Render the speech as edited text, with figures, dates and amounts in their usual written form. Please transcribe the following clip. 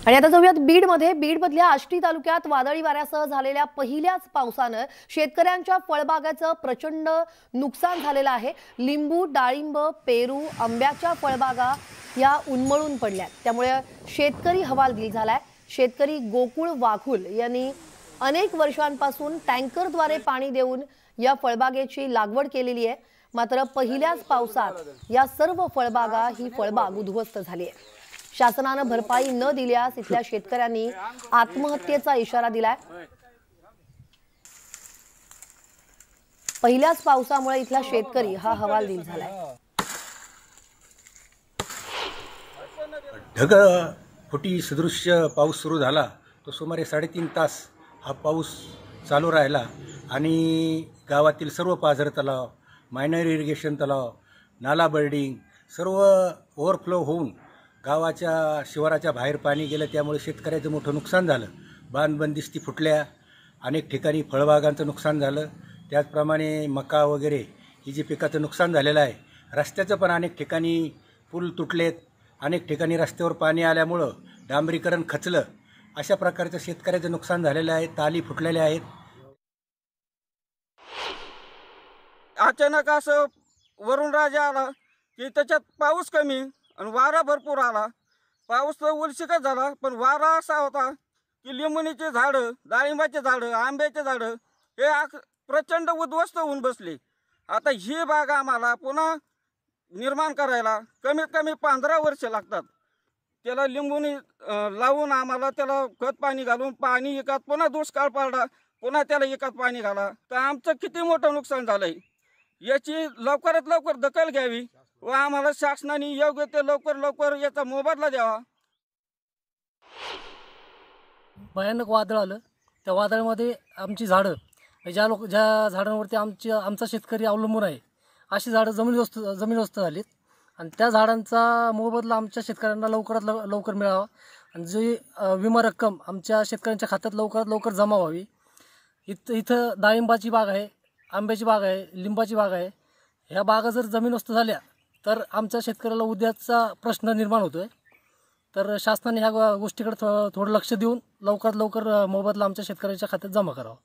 आणि आता जाऊयात बीडमध्ये। बीडमधल्या आष्टी तालुक्यात वादळी वाऱ्यासह झालेल्या पहिल्याच पावसानं शेतकऱ्यांच्या फळबागाचं प्रचंड नुकसान झालेलं आहे। लिंबू, डाळिंब, पेरू, आंब्याच्या फळबागा या उन्मळून पडल्यात। त्यामुळे शेतकरी हवालदिल झालाय। शेतकरी गोकुळ वाघुल यांनी अनेक वर्षांपासून टँकरद्वारे पाणी देऊन या फळबागेची लागवड केलेली आहे। मात्र पहिल्याच पावसात या सर्व फळबागा ही फळबाग उद्ध्वस्त झाली आहे। शासनाने भरपाई न दिल्यास इथल्या शेतकऱ्यांनी आत्महत्येचा इशारा दिलाय। पहिल्याच पावसामुळे इथला शेतकरी हा हवालदिल झालाय। ढगफुटी सदृश्य पाऊस सुरू झाला तो सुमारे 3.5 तास हा पाऊस चालू राहिला आणि गावातील सर्व पाझर तलाव, मायनर इरिगेशन तलाव, नाला बर्डिंग सर्व ओव्हरफ्लो होऊन गावाच्या शिवाराच्या बाहेर पाणी गेलं। त्यामुळे शेतकऱ्याचं मोठं नुकसान झालं। बांध बंदिस्ती फुटल्या, अनेक ठिकाणी फळबागांचं नुकसान झालं। त्याचप्रमाणे मका वगैरे ही जी पिकाचं नुकसान झालेलं आहे। रस्त्याचं पण अनेक ठिकाणी पूल तुटलेत, अनेक ठिकाणी रस्त्यावर पाणी आल्यामुळं डांबरीकरण खचलं। अशा प्रकारचं शेतकऱ्याचं नुकसान झालेलं आहे। ताली फुटलेल्या आहेत। अचानक असं वरुण राजा आला की त्याच्यात पाऊस कमी आणि वारा भरपूर आला। पाऊस तर उलशिकच झाला, पण वारा असा होता की लिंबुनीचे झाडं, डाळिंबाचे झाडं, आंब्याचे झाडं हे प्रचंड उद्ध्वस्त होऊन बसले। आता ही बाग आम्हाला पुन्हा निर्माण करायला कमीत कमी 15 वर्ष लागतात। त्याला लिंबुनी लावून आम्हाला त्याला खत पाणी घालून पाणी एकात पुन्हा दुष्काळ पडला, पुन्हा त्याला एकात पाणी घाला, तर आमचं किती मोठं नुकसान झालंय। याची लवकरात लवकर दखल घ्यावी व आम्हाला शासनाने योग्य ते लवकर याचा मोबदला द्यावा। भयानक वादळ आलं। त्या वादळामध्ये आमची झाडं, ज्या झाडांवरती आमचा शेतकरी अवलंबून आहे अशी झाडं जमीनदोस्त झालीत आणि त्या झाडांचा मोबदला आमच्या शेतकऱ्यांना लवकरात लवकर मिळावा आणि जी विमा रक्कम आमच्या शेतकऱ्यांच्या खात्यात लवकरात लवकर जमा व्हावी। इथं डाळिंबाची बाग आहे, आंब्याची बाग आहे, लिंबाची बाग आहे। ह्या बागा जर जमीनदोस्त झाल्या तर आमच्या शेतकऱ्याला उद्याचा प्रश्न निर्माण होतोय। तर शासनाने ह्या गोष्टीकडे थोडं लक्ष देऊन लवकरात लवकर मोबदला आमच्या शेतकऱ्याच्या खात्यात जमा करावा।